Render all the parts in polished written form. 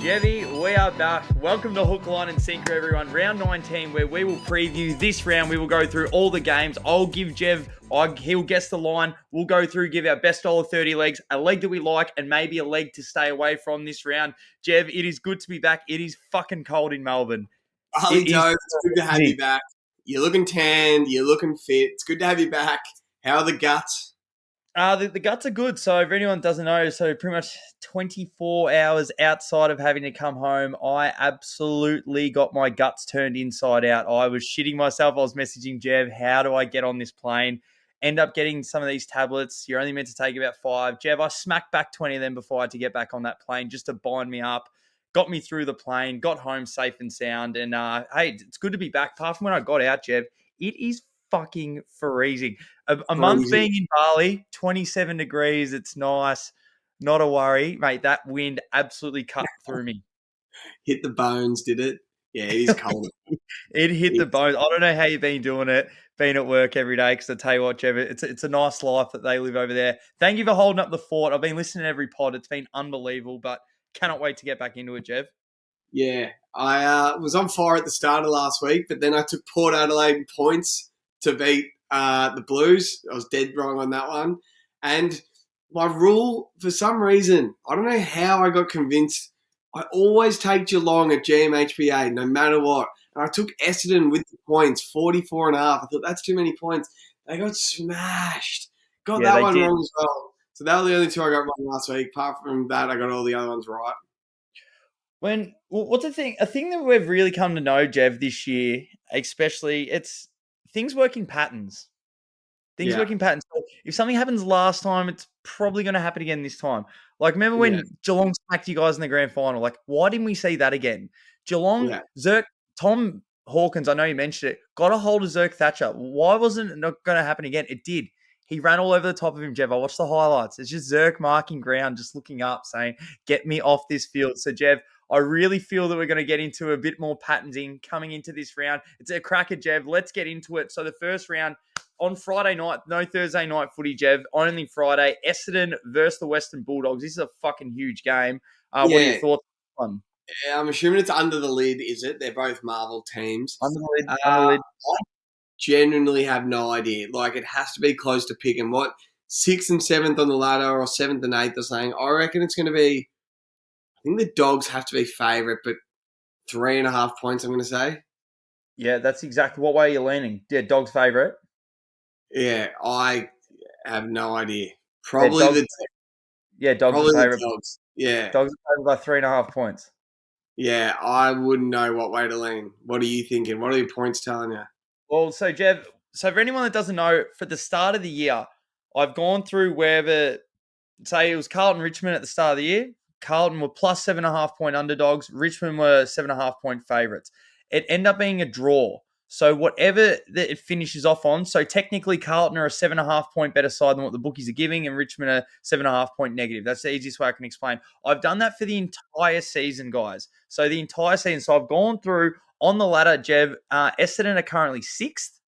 Jevy, we are back. Welcome to Hook, Line and Sinker, everyone. Round 19, where we will preview this round. We will go through all the games. I'll give Jev, he'll guess the line. We'll go through, give our best $1.30 legs, a leg that we like, and maybe a leg to stay away from this round. Jev, it is good to be back. It is fucking cold in Melbourne. Bali Dobe, it's good to have you back. You're looking tanned. You're looking fit. It's good to have you back. How are the guts? The guts are good. So if anyone doesn't know, so pretty much 24 hours outside of having to come home, I absolutely got my guts turned inside out. I was shitting myself. I was messaging Jev, how do I get on this plane? End up getting some of these tablets. You're only meant to take about 5. Jev, I smacked back 20 of them before I had to get back on that plane just to bind me up. Got me through the plane, got home safe and sound. And hey, it's good to be back. Apart from when I got out, Jev, it is fucking freezing. A month being in Bali, 27 degrees. It's nice. Not a worry, mate. That wind absolutely cut through me. Hit the bones, did it? Yeah, it is cold. It hit the bones. I don't know how you've been doing it, being at work every day, because I tell you what, Jeff, it's a nice life that they live over there. Thank you for holding up the fort. I've been listening to every pod. It's been unbelievable, but cannot wait to get back into it, Jeff. Yeah, I was on fire at the start of last week, but then I took Port Adelaide points to beat the Blues. I was dead wrong on that one. And my rule, for some reason, I don't know how I got convinced. I always take Geelong at GMHBA, no matter what. And I took Essendon with the points, 44.5. I thought, that's too many points. They got smashed. Got that one wrong as well. So that was the only two I got wrong last week. Apart from that, I got all the other ones right. What's the thing? A thing that we've really come to know, Jev, this year, especially, it's things work in patterns. Things work in patterns. So if something happens last time, it's probably going to happen again this time. Like, remember when Geelong smacked you guys in the grand final? Like, why didn't we see that again? Geelong, Zerk, Tom Hawkins, I know you mentioned it, got a hold of Zerk Thatcher. Why wasn't it not going to happen again? It did. He ran all over the top of him, Jev. I watched the highlights. It's just Zerk marking ground, just looking up, saying, get me off this field. So, Jev, I really feel that we're going to get into a bit more patterns in coming into this round. It's a cracker, Jev. Let's get into it. So the first round on Friday night, no Thursday night footy, Jev, only Friday. Essendon versus the Western Bulldogs. This is a fucking huge game. What are your thoughts on one? Yeah, I'm assuming it's under the lid, is it? They're both Marvel teams. Under the lid. Under the lid. I genuinely have no idea. Like, it has to be close to picking. What, 6th and 7th on the ladder or 7th and 8th are saying? I reckon it's going to be, I think the Dogs have to be favourite, but 3.5 points, I'm going to say. Yeah, that's exactly what way you're leaning. Yeah, Dogs favourite. Yeah, I have no idea. Probably Dogs are favourite. Dogs. Yeah. Dogs are favourite by 3.5 points. Yeah, I wouldn't know what way to lean. What are you thinking? What are your points telling you? Well, so Jev, for anyone that doesn't know, for the start of the year, I've gone through wherever, say it was Carlton Richmond at the start of the year. Carlton were plus 7.5 point underdogs. Richmond were 7.5 point favourites. It ended up being a draw. So whatever that it finishes off on, so technically Carlton are a 7.5 point better side than what the bookies are giving, and Richmond are 7.5 point negative. That's the easiest way I can explain. I've done that for the entire season, guys. So the entire season. So I've gone through on the ladder, Jev. Essendon are currently 6th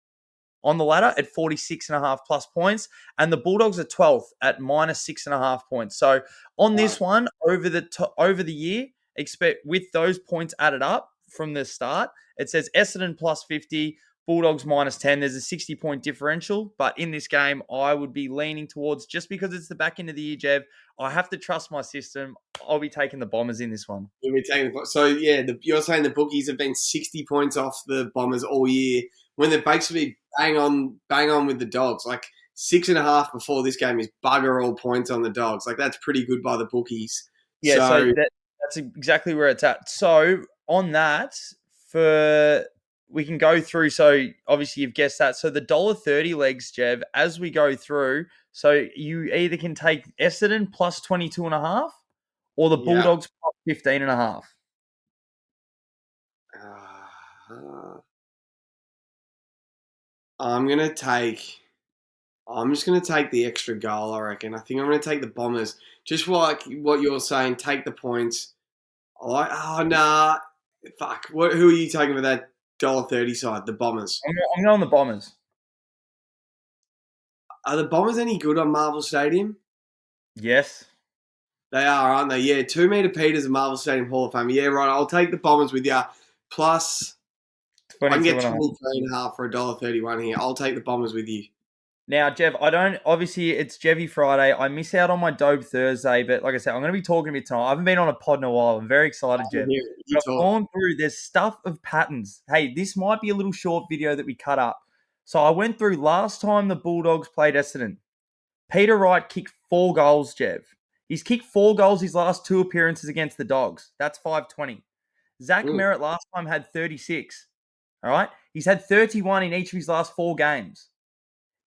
on the ladder at 46.5 plus points, and the Bulldogs are 12th at minus 6.5 points. So on this one, over the year, expect with those points added up from the start, it says Essendon plus 50, Bulldogs minus 10. There's a 60-point differential, but in this game, I would be leaning towards, just because it's the back end of the year, Jev, I have to trust my system. I'll be taking the Bombers in this one. You'll be taking so yeah, you're saying the bookies have been 60 points off the Bombers all year, when they're basically bang on with the Dogs. Like 6.5 before this game is bugger all points on the Dogs. Like, that's pretty good by the bookies. Yeah, so that's exactly where it's at. So on that, we can go through. So obviously you've guessed that. So the $1.30 legs, Jev, as we go through. So you either can take Essendon plus 22.5 or the Bulldogs plus 15.5. I'm just going to take the extra goal, I reckon. I think I'm going to take the Bombers. Just like what you're saying, take the points. Fuck. Who are you taking for that $1.30 side? The Bombers. I'm going the Bombers. Are the Bombers any good on Marvel Stadium? Yes. They are, aren't they? Yeah, 2 meter Peters and Marvel Stadium Hall of Fame. Yeah, right. I'll take the Bombers with you. Plus, I can 22 get and a half. 23 and a half for $1.31 here. I'll take the Bombers with you. Now, Jeff, I don't, obviously, it's Jevy Friday. I miss out on my Dobe Thursday, but like I said, I'm going to be talking a bit tonight. I haven't been on a pod in a while. I'm very excited, I can Jeff. hear it. You But I've talk. gone through, there's stuff of patterns. Hey, this might be a little short video that we cut up. So I went through last time the Bulldogs played Essendon. Peter Wright kicked 4 goals, Jeff. He's kicked 4 goals his last 2 appearances against the Dogs. That's 520. Zach Mm, Merritt last time had 36. All right. He's had 31 in each of his last 4 games.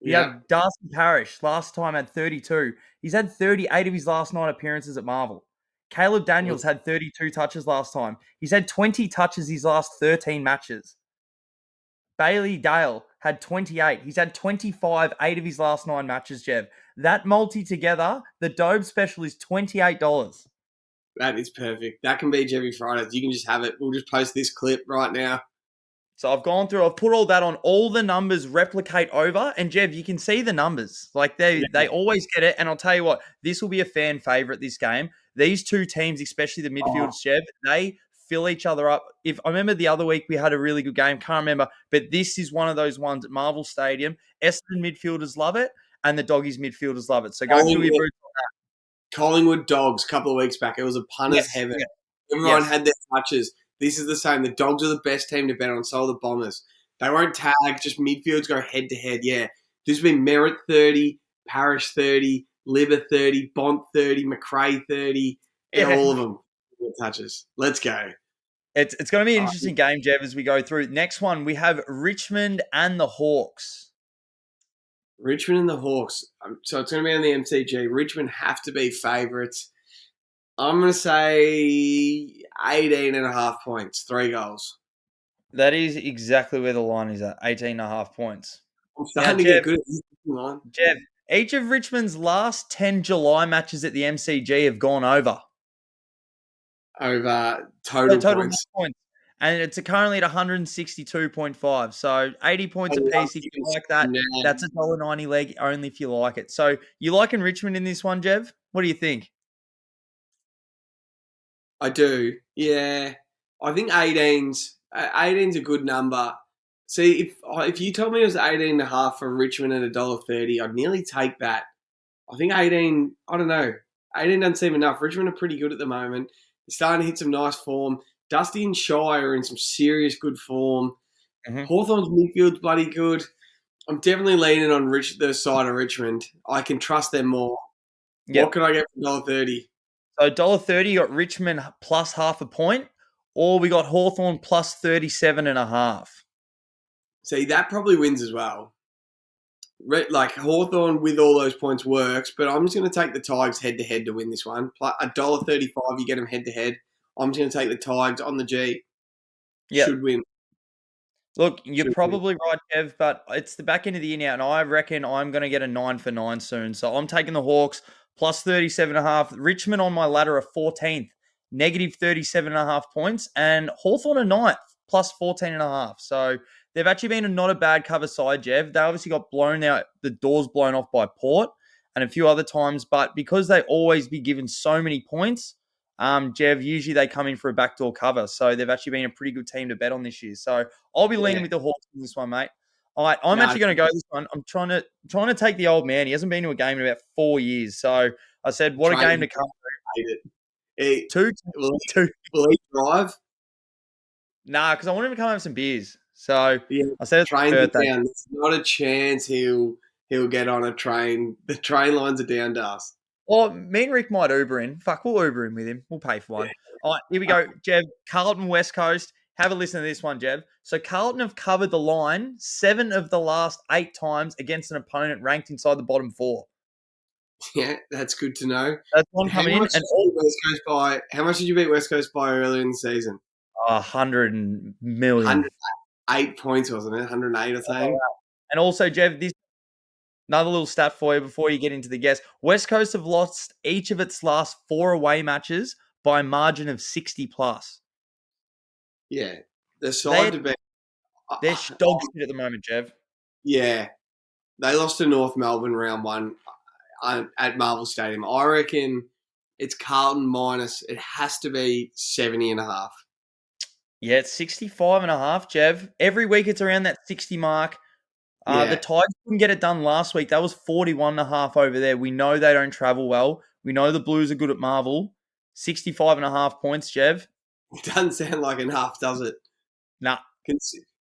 You yeah. have Darcy Parish, last time had 32. He's had 38 of his last 9 appearances at Marvel. Caleb Mm, Daniels had 32 touches last time. He's had 20 touches his last 13 matches. Bailey Dale had 28. He's had 25, 8 of his last 9 matches, Jeff. That multi together, the Dobe special is $28. that is perfect. That can be Jevy Fridays. You can just have it. We'll just post this clip right now. So I've gone through, I've put all that on, all the numbers replicate over. And Jeff, you can see the numbers. Like they Yeah. always get it. And I'll tell you what, this will be a fan favorite, this game. These two teams, especially the Oh, midfielders, Jeff, they fill each other up. If I remember the other week we had a really good game, can't remember, but this is one of those ones at Marvel Stadium. Essendon midfielders love it, and the Doggies midfielders love it. So go fill your Collingwood, boots. Collingwood Dogs a couple of weeks back. It was a punter's Yes, heaven. yes, Everyone yes. had their touches. This is the same. The Dogs are the best team to bet on. So are the Bombers. They won't tag. Just midfields go head to head. Yeah. This has been Merritt 30, Parish 30, Liver 30, Bont 30, McRae 30. Yeah, Yeah. all of them touches. Let's go. It's going to be an Uh, interesting game, Jeff, as we go through. Next one, we have Richmond and the Hawks. Richmond and the Hawks. So it's going to be on the MCG. Richmond have to be favourites. I'm going to say 18 and a half points, 3 goals. That is exactly where the line is at, 18.5 points. I'm Now, starting to get good at this line. Jeff, each of Richmond's last 10 July matches at the MCG have gone over. Over The total total net points. points. And it's currently at 162.5. So 80 I points love apiece if you this. like that. Nah, That's a $1.90 leg only if you like it. So you liking Richmond in this one, Jeff? What do you think? I do. Yeah. I think 18's a good number. See, if you told me it was 18 and a half for Richmond at $1.30, I'd nearly take that. I think 18, I don't know. 18 doesn't seem enough. Richmond are pretty good at the moment. They're starting to hit some nice form. Dusty and Shy are in some serious good form. Mm-hmm. Hawthorn's midfield's bloody good. I'm definitely leaning on the side of Richmond. I can trust them more. What Yep. can I get for $1.30? So $1.30, you got Richmond plus half a point, or we got Hawthorn plus 37.5. See, that probably wins as well. Like Hawthorn with all those points works, but I'm just going to take the Tigers head to head to win this one. $1.35, you get them head to head. I'm just going to take the Tigers on the G. Yep. Should win. Look, you're Should win. probably right, Kev, but it's the back end of the year now, and I reckon I'm going to get a 9 for 9 soon. So I'm taking the Hawks plus 37.5. Richmond on my ladder are 14th, negative 37.5 points, and Hawthorn are ninth, plus 14.5. So they've actually been not a bad cover side, Jev. They obviously got blown out, the doors blown off by Port and a few other times, but because they always be given so many points, Jev, usually they come in for a backdoor cover. So they've actually been a pretty good team to bet on this year. So I'll be leaning Yeah. with the Hawks in this one, mate. All right, I'm No, actually going to go this one. I'm trying to take the old man. He hasn't been to a game in about 4 years. So I said, what a game train to come hate it. He, to. will, Two. will he drive? Nah, because I want him to come have some beers. So Yeah, I said it's trains my are birthday. down. There's not a chance he'll get on a train. The train lines are down to us. Or me and Rick might Uber in. Fuck, we'll Uber in with him. We'll pay for Yeah. one. All right, here we go. Jeb, Carlton West Coast. Have a listen to this one, Jeb. So Carlton have covered the line 7 of the last 8 times against an opponent ranked inside the bottom 4. Yeah, that's good to know. That's one How coming in, much and did you all beat West Coast by? How much did you beat West Coast by earlier in the season? 100 million. 108 points, wasn't it? 108, I think. And also, Jeff, this another little stat for you before you get into the guess. West Coast have lost each of its last 4 away matches by a margin of 60 plus. Yeah, the They're, side to beat. they're dog shit at the moment, Jeff. Yeah, they lost to North Melbourne round one at Marvel Stadium. I reckon It's Carlton minus. It has to be 70.5. Yeah, it's 65.5, Jev. Every week it's around that 60 mark. The Yeah. Tigers couldn't get it done last week. That was 41.5 over there. We know they don't travel well. We know the Blues are good at Marvel. 65.5 points, Jev. It doesn't sound like enough, does it? Nah.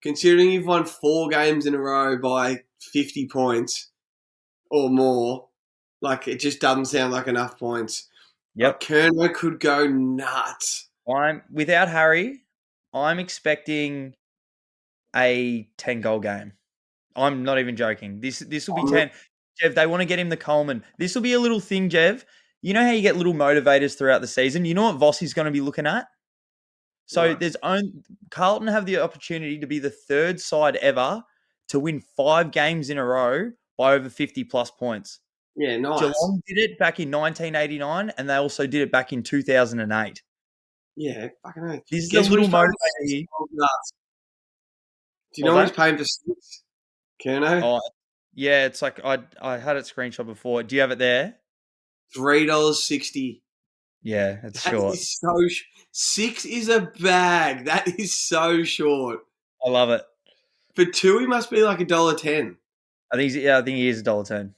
Considering you've won 4 games in a row by 50 points or more, like it just doesn't sound like enough points. Yep. Kerno could go nuts. I'm without Harry, I'm expecting a 10-goal game. I'm not even joking. This will be 10. Jev, they want to get him the Coleman. This will be a little thing, Jev. You know how you get little motivators throughout the season? You know what Vossi's going to be looking at? So Right. Carlton have the opportunity to be the third side ever to win 5 games in a row by over 50 plus points. Yeah, nice. Geelong did it back in 1989 and they also did it back in 2008. Yeah, fucking hell. This is a Guess what little he's paying motivator for here. 6 nuts? Do you What know was what he's that? paying for 6? Kerno? Oh, yeah, it's like I had it screenshot before. Do you have it there? $3.60. Yeah, it's That short. is so. 6 is a bag. That is so short. I love it. For 2, he must be like $1.10. I think he is $1.10.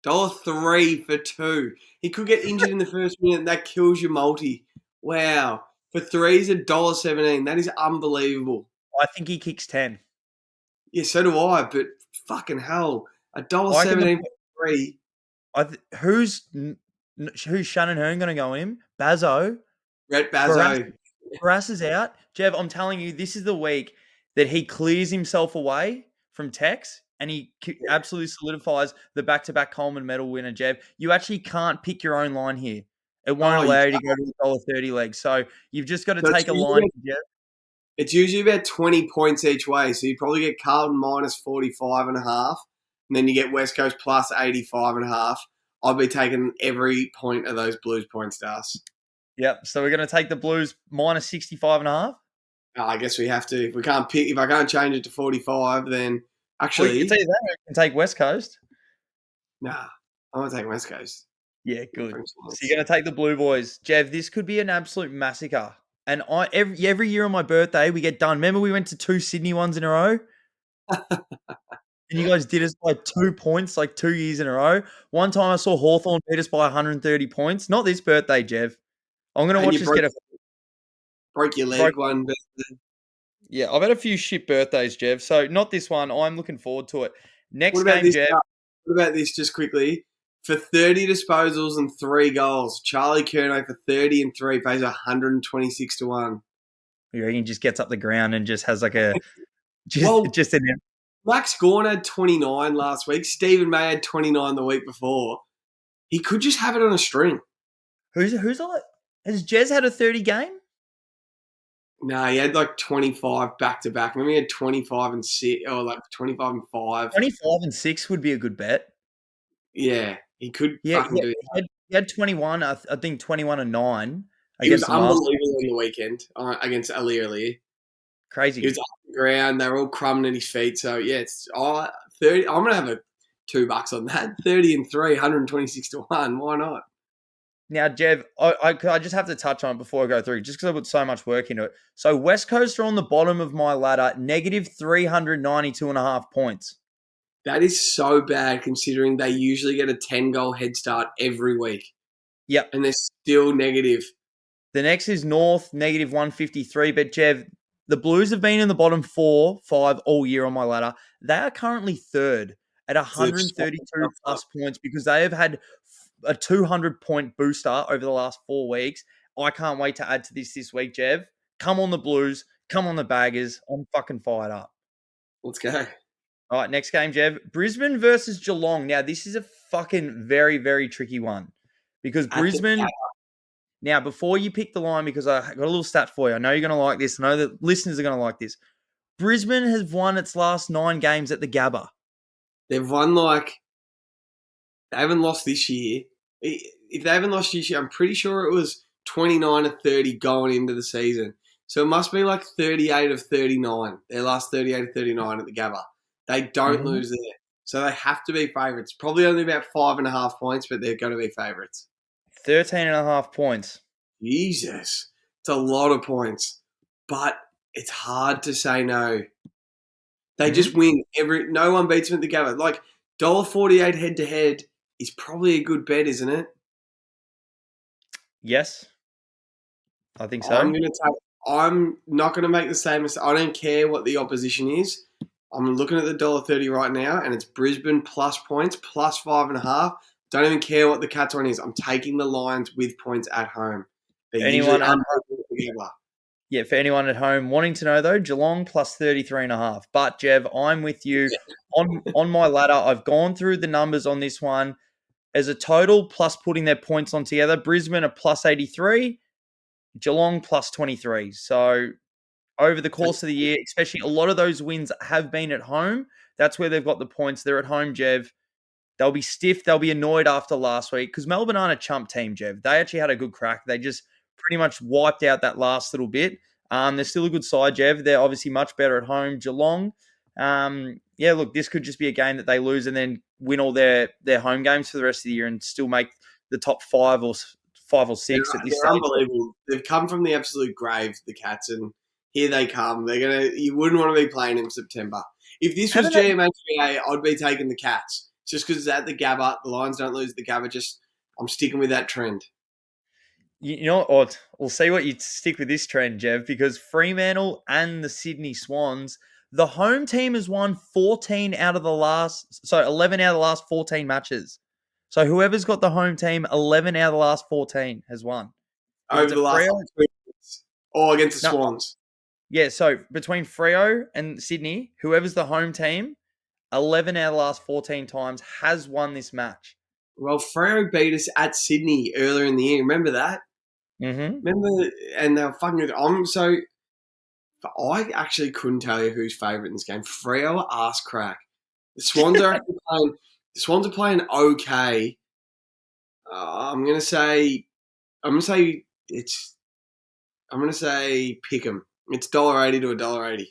$1.03 for 2. He could get injured in the first minute and that kills your multi. Wow. For 3 is $1.17. That is unbelievable. I think he kicks 10. Yeah, so do I, but fucking hell. I reckon $1.17 for 3. who's Shannon Hearn going to go in? Bazzo. Brett Barras, Bazzo. Barras is out. Jev, I'm telling you, this is the week that he clears himself away from Tex and he absolutely solidifies the back-to-back Coleman medal winner, Jev. You actually can't pick your own line here. It won't Oh, allow you to go to $1.30 leg. So you've just got to so take a line, Jev. it's usually about 20 points each way. So you probably get Carlton minus 45.5, and then you get West Coast plus 85.5. I'll be taking every point of those Blues point stars. Yep. So we're going to take the Blues minus 65.5. I guess we have to. If we can't pick, if I can't change it to 45, then Well, you can actually, tell you that. We can take West Coast. nah, I'm gonna take West Coast. Yeah, good. So you're going to take the Blue Boys. Jev, this could be an absolute massacre. And every year on my birthday, we get done. Remember we went to 2 Sydney ones in a row? And you guys did us by 2 points, like 2 years in a row. One time I saw Hawthorn beat us by 130 points. Not this birthday, Jev. I'm going to And watch you us get a broke your leg broke. one, but Yeah, I've had a few shit birthdays, Jev. So not this one. I'm looking forward to it. what Next about game, this? Jev. What about this? Just quickly, for 30 disposals and 3 goals, Charlie Curnow for 30 and 3 pays 126 to 1. You reckon he just gets up the ground and just has like a Well, just an Max Gawn had 29 last week. Stephen May had 29 the week before. He could just have it on a string. who's like has Jez had a 30 game? Nah, he had like 25 back to back. Maybe he had 25 and 6, or like 25 and 5. 25-6 would be a good bet. Yeah, he could Yeah, fucking do that. he had 21. I think 21-9 He was against them last. unbelievable on the weekend against Ali. He Crazy. was up the ground. They were all crumbing at his feet. So, yeah, it's 30. I'm going to have a $2 on that. 30 and 3, 126 to 1. Why not? Now, Jev, I just have to touch on it before I go through, just because I put so much work into it. So West Coast are on the bottom of my ladder, negative 392.5 points. That is so bad considering they usually get a 10-goal head start every week. Yep. And they're still negative. The next is North, negative 153. But, Jev, the Blues have been in the bottom 4, 5 all year on my ladder. They are currently third at So 132 plus points because they have had a 200-point booster over the last 4 weeks. I can't wait to add to this week, Jev. Come on the Blues. Come on the Baggers. I'm fucking fired up. let's go. All right, next game, Jev. Brisbane versus Geelong. Now, this is a fucking very, very tricky one because Brisbane. Now, before you pick the line, because I got a little stat for you. I know you're going to like this. I know that listeners are going to like this. Brisbane has won its last 9 games at the Gabba. They've won they haven't lost this year. If they haven't lost this year, I'm pretty sure it was 29 of 30 going into the season. So it must be like 38 of 39. Their last 38 of 39 at the Gabba. They don't lose there. So they have to be favourites. Probably only about 5.5 points, but they're going to be favourites. 13.5 points. Jesus. It's a lot of points. But it's hard to say no. They just Hmm. win no one beats them at the Gabba. Like $1.48 head to head is probably a good bet, isn't it? Yes, I think I'm so. gonna take. I'm not gonna make the same mistake. I don't care what the opposition is. I'm looking at the $1.30 right now, and it's Brisbane plus points, plus 5.5. Don't even care what the Cats one is. I'm taking the Lions with points at home. They're usually Anyone at unbeatable together. Yeah, for anyone at home wanting to know though, Geelong plus 33.5. But Jev, I'm with you. On my ladder, I've gone through the numbers on this one. As a total, plus putting their points on together, Brisbane are plus 83, Geelong plus 23. So over the course of the year, especially a lot of those wins have been at home. That's where they've got the points. They're at home, Jev. They'll be stiff. They'll be annoyed after last week because Melbourne aren't a chump team, Jev. They actually had a good crack. They just pretty much wiped out that last little bit. They're still a good side, Jev. They're obviously much better at home. Geelong, yeah, look, this could just be a game that they lose and then win all their home games for the rest of the year and still make the top five or They're, six at this they're stage. unbelievable. They've come from the absolute grave, the Cats, and here they come. They're gonna. You wouldn't want to be playing in September. If this was Haven't they? GMHBA, I'd be taking the Cats just because it's at the Gabba. The Lions don't lose the Gabba. Just I'm sticking with that trend. You know what? We'll see what you stick with this trend, Jev, because Fremantle and the Sydney Swans, the home team has won 11 out of the last 14 matches. So whoever's got the home team, 11 out of the last 14 has won. If Over it's a the last Freo, 2 weeks, or against the no, Swans. yeah. So between Freo and Sydney, whoever's the home team, 11 out of the last 14 times has won this match. Well, Freo beat us at Sydney earlier in the year. Remember that? Mm-hmm. Remember? And they were fucking good. I'm so. I actually couldn't tell you who's favourite in this game. Freo or ass crack. The Swans are actually playing. The Swans are playing okay. I'm gonna say. I'm gonna say it's. I'm gonna say pick 'em. It's $1.80 to $1.80.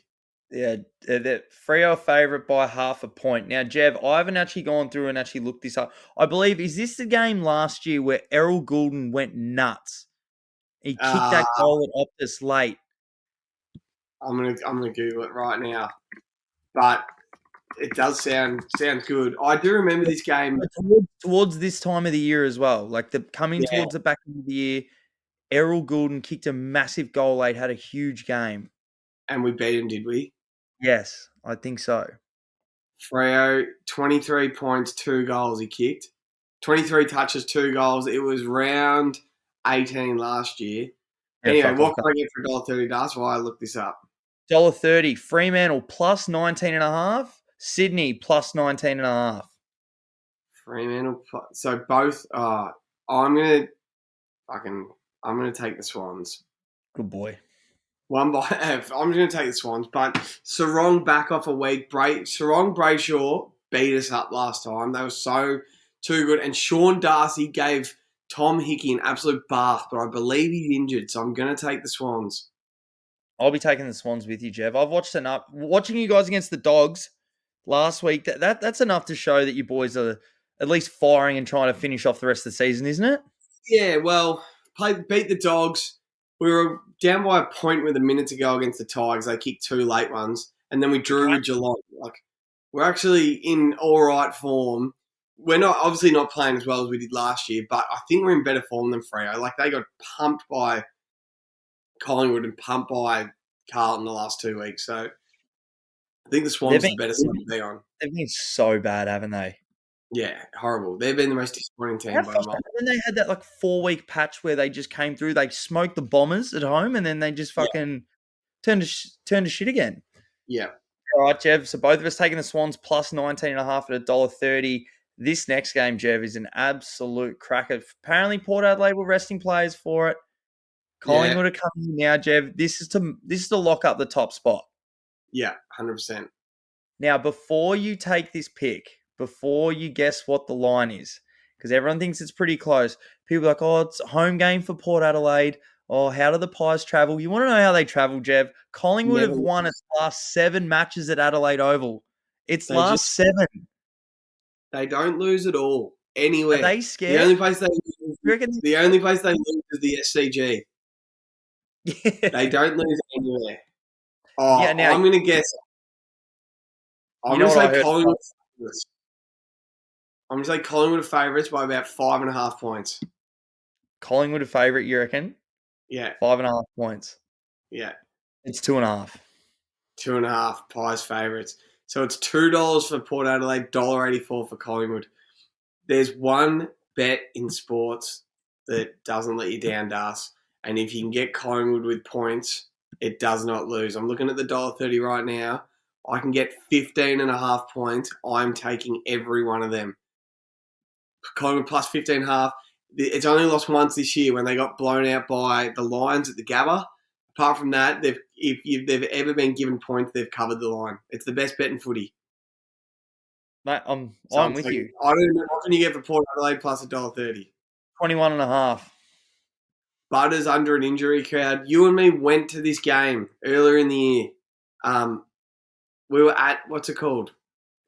Yeah, the Freo favourite by half a point. Now, Jev, I haven't actually gone through and actually looked this up. I believe, is this the game last year where Errol Goulden went nuts? He kicked Uh, that goal at Optus late. I'm gonna Google it right now. But it does sound good. I do remember this game. Towards this time of the year as well. Like the coming Yeah, towards the back end of the year, Errol Goulden kicked a massive goal late, had a huge game. and we beat him, did we? Yes, I think so. Freo, 23 points, 2 goals he kicked. 23 touches, 2 goals. It was round 18 last year. Yeah, Anyway, fuck off. what can I get for $1.30? That's why I looked this up. $1.30. Fremantle plus 19.5. Sydney plus 19.5. Fremantle. So both. I'm gonna fucking. I'm gonna take the Swans. Good boy. One by F. I'm gonna take the Swans, but Sarong back off a week. Sarong Brayshaw beat us up last time. They were so too good, and Sean Darcy gave Tom Hickey an absolute bath, but I believe he's injured, so I'm gonna take the Swans. I'll be taking the Swans with you, Jev. I've watched enough. Watching you guys against the Dogs last week, that's enough to show that you boys are at least firing and trying to finish off the rest of the season, isn't it? Yeah, well, beat the Dogs. We were down by a point with a minute to go against the Tigers. They kicked 2 late ones, and then we drew with Geelong. Like we're actually in all right form. We're not obviously not playing as well as we did last year, but I think we're in better form than Freo. Like they got pumped by Collingwood and pumped by Carlton the last 2 weeks. So I think the They've Swans are been the better side to be on. they've been so bad, haven't they? Yeah, horrible. They've been the most disappointing How team by a mile. frustrating. Then they had that like 4 week patch where they just came through, they smoked the Bombers at home, and then they just Yeah, fucking turned to shit again. yeah, All right, Jev. So both of us taking the Swans plus 19.5 at $1.30. This next game, Jev, is an absolute cracker. Apparently, Port Adelaide were resting players for it. yeah, Collingwood are coming in now, Jev. This is to lock up the top spot. yeah, 100%. Now, before you take this pick, before you guess what the line is, because everyone thinks it's pretty close. People are like, oh, it's a home game for Port Adelaide. Oh, how do the Pies travel? You want to know how they travel, Jev? Collingwood Never. have won its last 7 matches at Adelaide Oval. Its They last just 7. they don't lose at all. Are anywhere. they The scared? only place they lose, You reckon? the only place they lose is the SCG. They Yeah. don't lose anywhere. Yeah. Oh, Now I'm gonna guess. you I'm know gonna what I say heard. Collingwood. Favourites. I'm gonna say Collingwood favourites by about 5.5 points. Collingwood a favourite. You reckon? Yeah, 5.5 points. yeah. It's 2.5. 2.5 Pies favourites. So it's $2 for Port Adelaide, $1.84 for Collingwood. There's one bet in sports that doesn't let you down, Das. And if you can get Collingwood with points, it does not lose. I'm looking at the $1.30 right now. I can get 15.5 points. I'm taking every one of them. Collingwood plus 15.5. It's only lost once this year when they got blown out by the Lions at the Gabba. Apart from that, if they've ever been given points, they've covered the line. It's the best bet in footy. Mate, So I'm I'm with taking. you. I don't know what can you get for Port Adelaide plus $1.30. 21.5. Butters under an injury crowd. You and me went to this game earlier in the year. Um, we were at what's it called?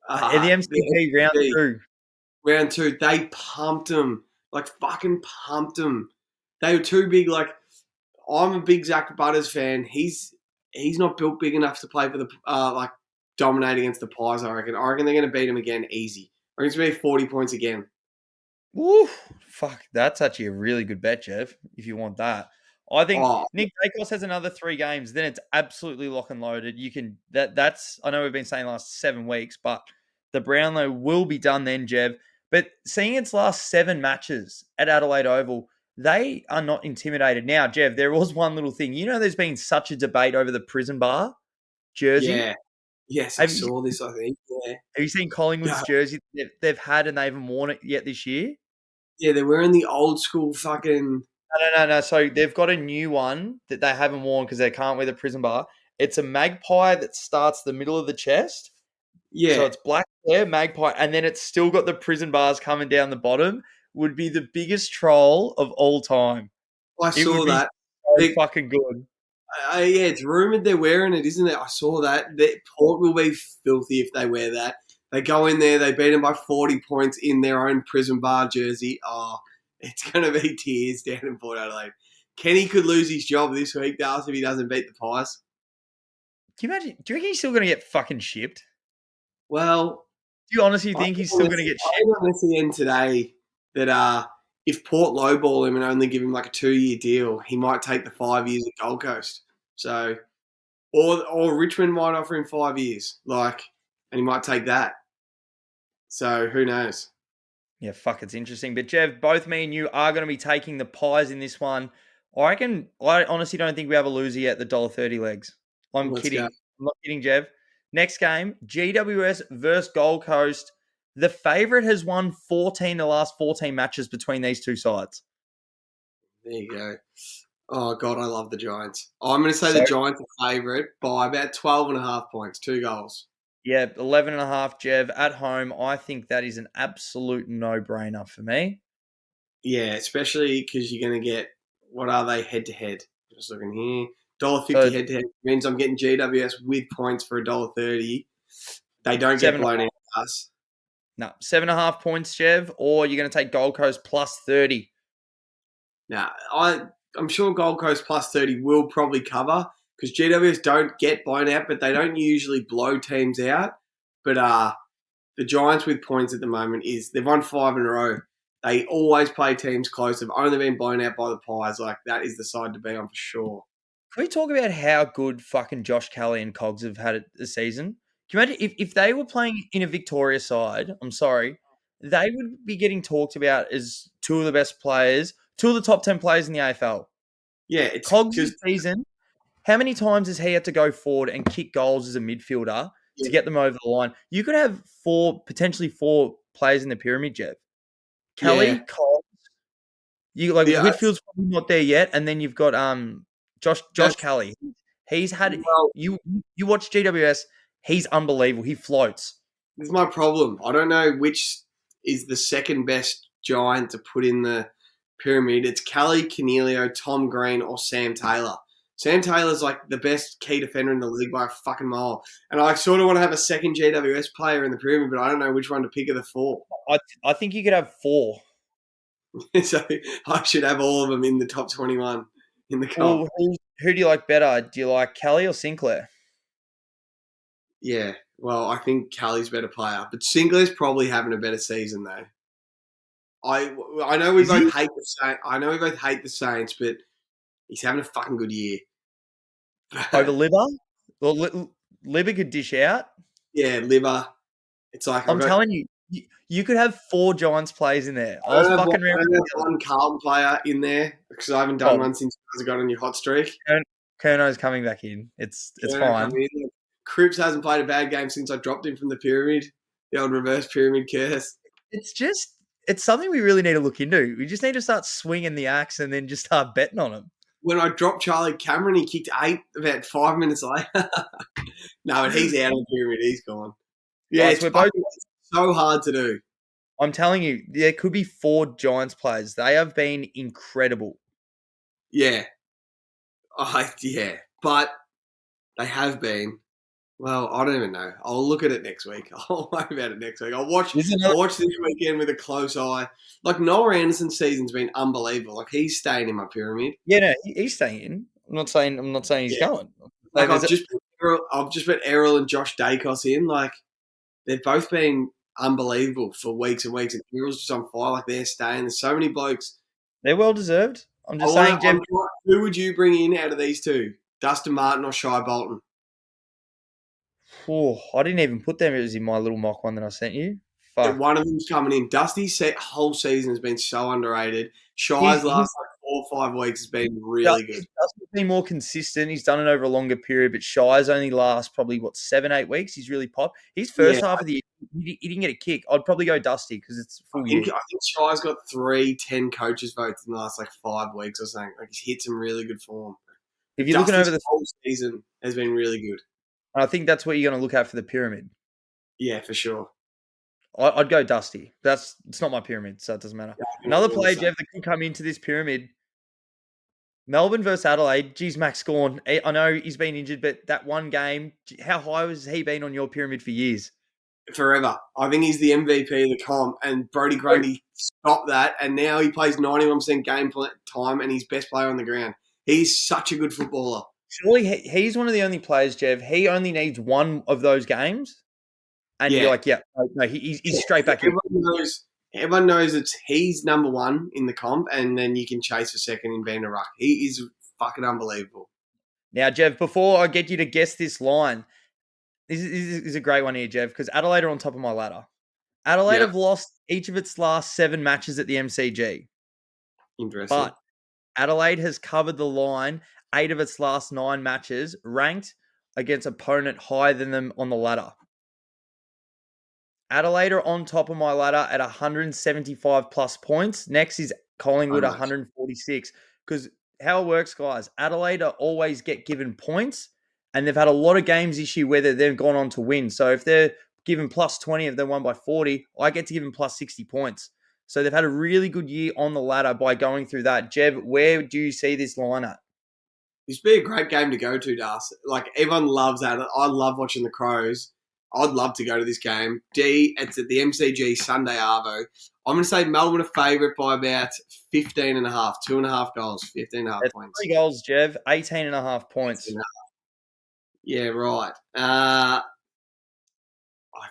In the The MCG round FFG, two. round two. They pumped them, like fucking pumped them. They were too big. Like I'm a big Zach Butters fan. He's not built big enough to play for the like dominate against the Pies. I reckon they're going to beat him again easy. I reckon it's going to be 40 points again. Woo, fuck, that's actually a really good bet, Jeff, if you want that. I think Oh Nick Dacos has another 3 games, then it's absolutely lock and loaded. You can that's I know we've been saying last 7 weeks, but the Brownlow will be done then, Jeff. But seeing its last 7 matches at Adelaide Oval, they are not intimidated. Now, Jeff, there was one little thing. You know, there's been such a debate over the prison bar jersey. yeah, yes, I Have you saw this. I think have you seen yeah. Collingwood's jersey they've had and they haven't worn it yet this year? Yeah, they're wearing the old school fucking. No. So they've got a new one that they haven't worn because they can't wear the prison bar. It's a magpie that starts the middle of the chest. So Yeah, it's black hair, magpie, and then it's still got the prison bars coming down the bottom. Would be the biggest troll of all time. I It would saw be that. so They, fucking good. yeah, it's rumored they're wearing it, isn't it? I saw that. Port will be filthy if they wear that. They go in there, they beat them by 40 points in their own prison bar jersey. Oh, it's going to be tears down in Port Adelaide. Kenny could lose his job this week, Dallas, if he doesn't beat the Pies. Do you imagine? Do you reckon he's still going to get fucking shipped? Well, Do you honestly I think he's still going to get shipped? read on SEN today that if Port lowball him and only give him like a 2-year deal, he might take the 5 years at Gold Coast. So, or Richmond might offer him 5 years, and he might take that. So who knows? Yeah, fuck, it's interesting. But Jeff, both me and you are going to be taking the Pies in this one. I honestly don't think we have a loser yet, the $1.30 legs. I'm Let's go. kidding. I'm not kidding, Jeff. Next game, GWS versus Gold Coast. The favourite has won 14 the last 14 matches between these two sides. There you go. Oh God, I love the Giants. I'm going to say the So, Giants are favourite by about 12.5 points, 2 goals. yeah, 11.5, Jeff, at home. I think that is an absolute no-brainer for me. Yeah, especially because you're going to get what are they head to head? Just looking here, So, $1.50 head to head means I'm getting GWS with points for $1.30. They don't get seven, blown out of us. no, 7.5 points, Jeff, or you're going to take Gold Coast plus 30. Now, I'm sure Gold Coast plus 30 will probably cover because GWS don't get blown out, but they don't usually blow teams out. But the Giants with points at the moment is they've won 5 in a row. They always play teams close. They've only been blown out by the Pies. Like that is the side to be on for sure. Can we talk about how good fucking Josh Kelly and Cogs have had it this season? Can you imagine if they were playing in a Victoria side, I'm sorry, they would be getting talked about as two of the best players, two of the top 10 players in the AFL. Yeah, it's Cogs this because season, how many times has he had to go forward and kick goals as a midfielder to yeah, get them over the line? You could have potentially four players in the pyramid, Jeff. yeah. Kelly, Cogs, you like The Whitfield's probably not there yet, and then you've got Josh that's Kelly. He's had well, you watch GWS. He's unbelievable. He floats. this is my problem. I don't know which is the second best Giant to put in the pyramid. It's Kelly, Canelio, Tom Green, or Sam Taylor. Sam Taylor's like the best key defender in the league by a fucking mile. And I sort of want to have a second GWS player in the pyramid, but I don't know which one to pick of the four. I think you could have 4. So I should have all of them in the top 21 in the comp. Well, who do you like better? Do you like Kelly or Sinclair? Yeah, well, I think Callie's a better player, but Sinclair's probably having a better season though. I know we Is he? both hate the Saints. I know we both hate the Saints, but he's having a fucking good year. Over Libba? Well, Libba could dish out. Yeah, liver. It's like I'm telling you, you could have 4 Giants players in there. I I was don't have fucking around. one Carlton player in there because I haven't done Oh, one since you guys got on your hot streak. Kerno's coming back in. It's Journo fine. coming in. Cripps hasn't played a bad game since I dropped him from the pyramid. The old reverse pyramid curse. It's something we really need to look into. We just need to start swinging the axe and then just start betting on them. When I dropped Charlie Cameron, he kicked 8 about 5 minutes later. No, but he's out of the pyramid. He's gone. Yeah, Guys, it's we're both. so hard to do. I'm telling you, there could be 4 Giants players. They have been incredible. Yeah. Yeah. But they have been. Well, I don't even know. I'll look at it next week. I'll worry about it next week. I'll watch this weekend with a close eye. Like Noah Anderson's season's been unbelievable. Like he's staying in my pyramid. Yeah, no, he's staying in. I'm not saying he's Yeah. going. Like I've just put Errol and Josh Dacos in. Like they've both been unbelievable for weeks and weeks. And Errol's just on fire. Like they're staying. There's so many blokes. They're well deserved. I'm just saying, Jeff. Who would you bring in out of these two? Dustin Martin or Shai Bolton? Oh, I didn't even put them as in my little mock one that I sent you. Yeah, Fuck. one of them's coming in. Dusty's whole season has been so underrated. Shai's last 4 or 5 weeks has been really good. Dustin's been more consistent. He's done it over a longer period, but Shy's only last probably 7-8 weeks. He's really popped. His first half of the year, he didn't get a kick. I'd probably go Dusty because it's full year. I think Shai's got 10 coaches votes in the last 5 weeks or something. Like he's hit some really good form. If you're looking over the whole season, has been really good. I think that's what you're going to look at for the pyramid. Yeah, for sure. I'd go Dusty. It's not my pyramid, so it doesn't matter. Another player, Jeff, that could come into this pyramid. Melbourne versus Adelaide. Geez, Max Gawn. I know he's been injured, but that one game, how high has he been on your pyramid for years? Forever. I think he's the MVP of the comp, and Brody Grundy stopped that, and now he plays 91% game time, and he's best player on the ground. He's such a good footballer. Surely he's one of the only players, Jeff. He only needs one of those games, and you're like, no, he's straight back. Everyone knows he's number one in the comp, and then you can chase for second in Van der Ruck. He is fucking unbelievable. Now, Jeff, before I get you to guess this line, this is a great one here, Jeff, because Adelaide are on top of my ladder. Adelaide have lost each of its last 7 matches at the MCG. Interesting. But Adelaide has covered the line 8 of its last 9 matches, ranked against opponent higher than them on the ladder. Adelaide are on top of my ladder at 175 plus points. Next is Collingwood, 146. Because how it works, guys, Adelaide always get given points, and they've had a lot of games this year where they've gone on to win. So if they're given plus 20, if they won by 40, I get to give them plus 60 points. So they've had a really good year on the ladder by going through that. Jeb, where do you see this line at? This would be a great game to go to, Das. Like, everyone loves that. I love watching the Crows. I'd love to go to this game. It's at the MCG Sunday Arvo. I'm going to say Melbourne are favourite by about 15 and a half, 2.5 goals, 15 and a half points. 3 goals, Jev, 18 and a half points. Yeah, right. I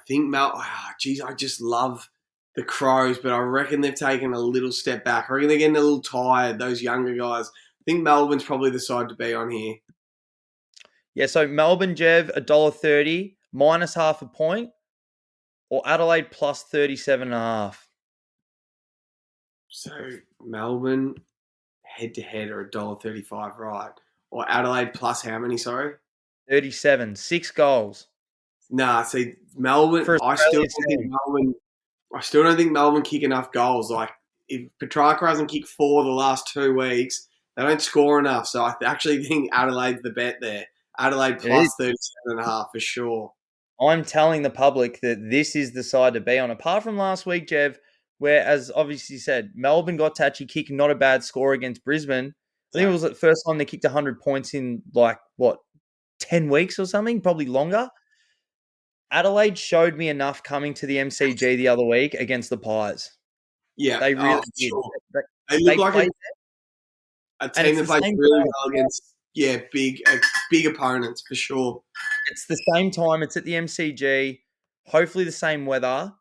think I just love the Crows, but I reckon they've taken a little step back. I reckon they're getting a little tired, those younger guys. I think Melbourne's probably the side to be on here. Yeah, so Melbourne, Jev, $1.30, minus half a point, or Adelaide plus 37.5. So Melbourne head-to-head are $1.35, right? Or Adelaide plus how many, sorry? 37, 6 goals. Nah, see, Melbourne, I still don't think Melbourne kick enough goals. Like, if Petrarca hasn't kicked 4 the last 2 weeks, they don't score enough. So I actually think Adelaide's the bet there. Adelaide plus 37.5 for sure. I'm telling the public that this is the side to be on. Apart from last week, Jev, where, as obviously said, Melbourne got to actually kick not a bad score against Brisbane. I think it was the first time they kicked 100 points in like, what, 10 weeks or something, probably longer. Adelaide showed me enough coming to the MCG the other week against the Pies. Yeah, They oh, really for did. sure. They, They look they like played, a and team it's that the plays same really time. well against big opponents for sure. It's the same time. It's at the MCG. Hopefully, the same weather.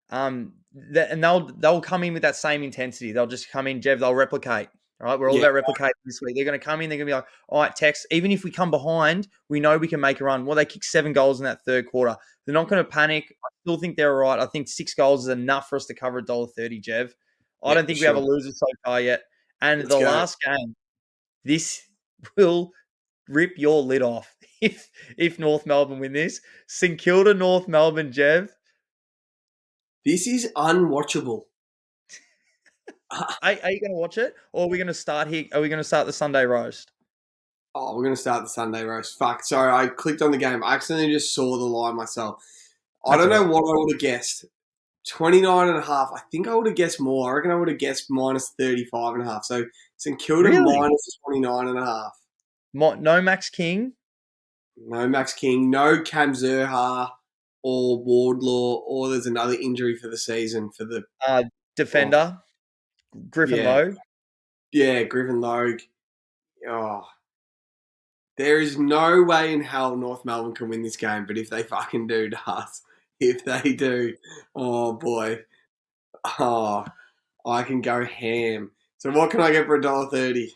And they'll come in with that same intensity. They'll just come in, Jeff. They'll replicate. All right, we're all Yeah, about replicating this week. They're going to come in. They're going to be like, all right, Tex. Even if we come behind, we know we can make a run. Well, they kicked 7 goals in that third quarter. They're not going to panic. I still think they're all right. I think 6 goals is enough for us to cover $1.30, Jeff. I yeah, don't for think we have a sure. loser so far yet. And Let's the go. last game, this will rip your lid off if North Melbourne win this. St Kilda, North Melbourne, Jev. This is unwatchable. Are you going to watch it, or are we going to start here? Are we going to start the Sunday roast? Oh, we're going to start the Sunday roast. Fuck. Sorry, I clicked on the game. I accidentally just saw the line myself. I That's don't all know right. what I would have guessed. 29.5. I think I would have guessed more. I reckon I would have guessed minus 35.5. So St Kilda Really? minus 29.5. No Max King. No Max King, no Cam Zerha or Wardlaw, or there's another injury for the season for the off. Defender Griffin Yeah, Logue. yeah, Griffin Logue. Oh, there is no way in hell North Melbourne can win this game, but if they fucking do, does. If they do, oh boy. Oh, I can go ham. So what can I get for $1.30?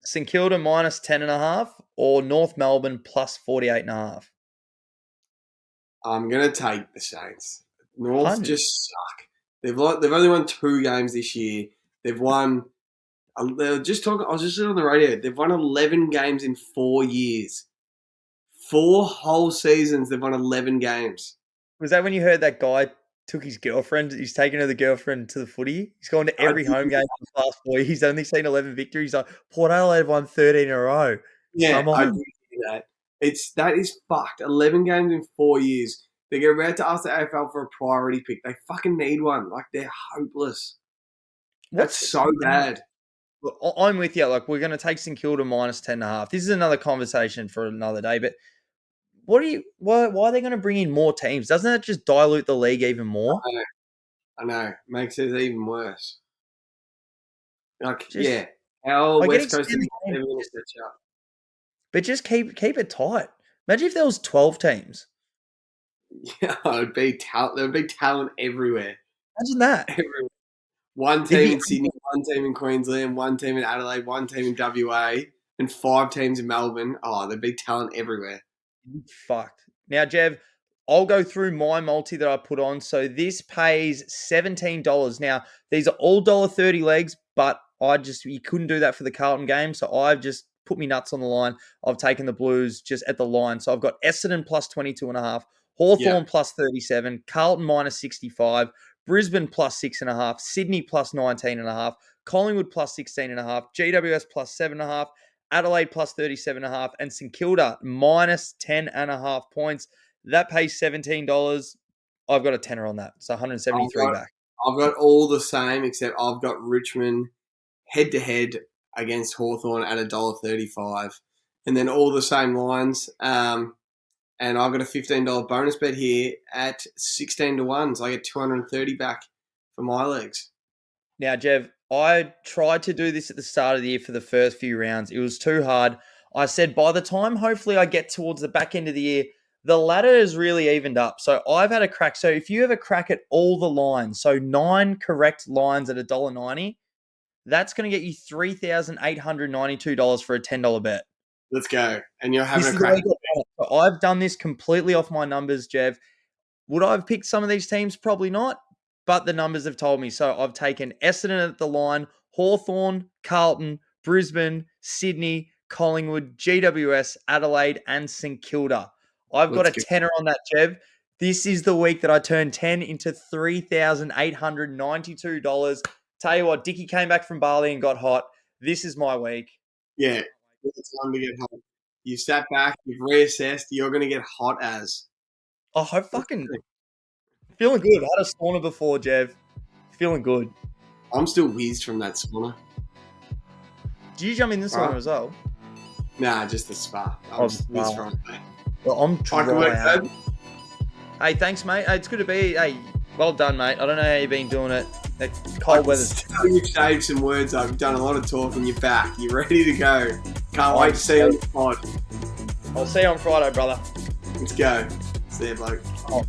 St Kilda minus 10.5, or North Melbourne plus 48.5. I'm gonna take the Saints. North 100. just suck. They've only won 2 games this year. They've won. They were just talking. I was just on the radio. They've won 11 games in 4 years. 4 whole seasons. They've won 11 games. Was that when you heard that guy took his girlfriend? He's taken her the girlfriend to the footy. He's gone to I every did, home game for the last 4 years. He's only seen 11 victories. He's like, Port Adelaide won 13 in a row. yeah, Come I did on. hear that. That is fucked. 11 games in 4 years. They're about to ask the AFL for a priority pick. They fucking need one. Like they're hopeless. That's What's so bad. Look, I'm with you. Like, we're going to take St Kilda minus 10.5. This is another conversation for another day. But why are they going to bring in more teams? Doesn't that just dilute the league even more? I know. I know. Makes it even worse. Like, Just yeah. How I get West Coast extend are the game, never going to catch up. but just keep it tight. Imagine if there was 12 teams. Yeah, there'd be talent everywhere. Imagine that. Everywhere. One It'd team be in Sydney, one team in Queensland, one team in Adelaide, one team in WA, and 5 teams in Melbourne. Oh, there'd be talent everywhere. fucked. Now, Jev, I'll go through my multi that I put on. So this pays $17. Now, these are all $1.30 legs, but you couldn't do that for the Carlton game. So I've just put me nuts on the line. I've taken the Blues just at the line. So I've got Essendon plus 22.5, Yeah, Hawthorn plus 37, Carlton minus 65, Brisbane plus 6.5, Sydney plus 19.5, Collingwood plus 16.5, GWS plus 7.5, Adelaide plus 37.5, and St Kilda minus 10.5 points. That pays $17. I've got a tenner on that. So I've 173 got back. I've got all the same except I've got Richmond head to head against Hawthorn at $1.35, and then all the same lines. And I've got a $15 bonus bet here at 16-1, so I get 230 back for my legs. Now, Jev, I tried to do this at the start of the year for the first few rounds. It was too hard. I said by the time hopefully I get towards the back end of the year, the ladder is really evened up. So I've had a crack. So if you have a crack at all the lines, so 9 correct lines at $1.90, that's going to get you $3,892 for a $10 bet. Let's go. And you're having This a is the crack. way to get it. So I've done this completely off my numbers, Jev. Would I have picked some of these teams? Probably not. But the numbers have told me. So I've taken Essendon at the line, Hawthorn, Carlton, Brisbane, Sydney, Collingwood, GWS, Adelaide, and St Kilda. I've got Let's a go. tenner on that, Jev. This is the week that I turned 10 into $3,892. Tell you what, Dickie came back from Bali and got hot. This is my week. Yeah, it's time to get hot. You sat back, you've reassessed, you're going to get hot as. Oh, I fucking feeling good. I had a sauna before, Jev. Feeling good. I'm still wheezed from that sauna. Did you jump in this Huh? sauna as well? Nah, just the spa. I'm this spa. Friday. Well, I'm I can work dry. that. Hey, thanks, mate. Hey, it's good to be. Hey, well done, mate. I don't know how you've been doing it. The I cold can weather's. tell you've saved some words up. You've done a lot of talking. You're back. You're ready to go. Can't wait to see you on the pod. I'll see you on Friday, brother. Let's go. See you, bloke. Oh.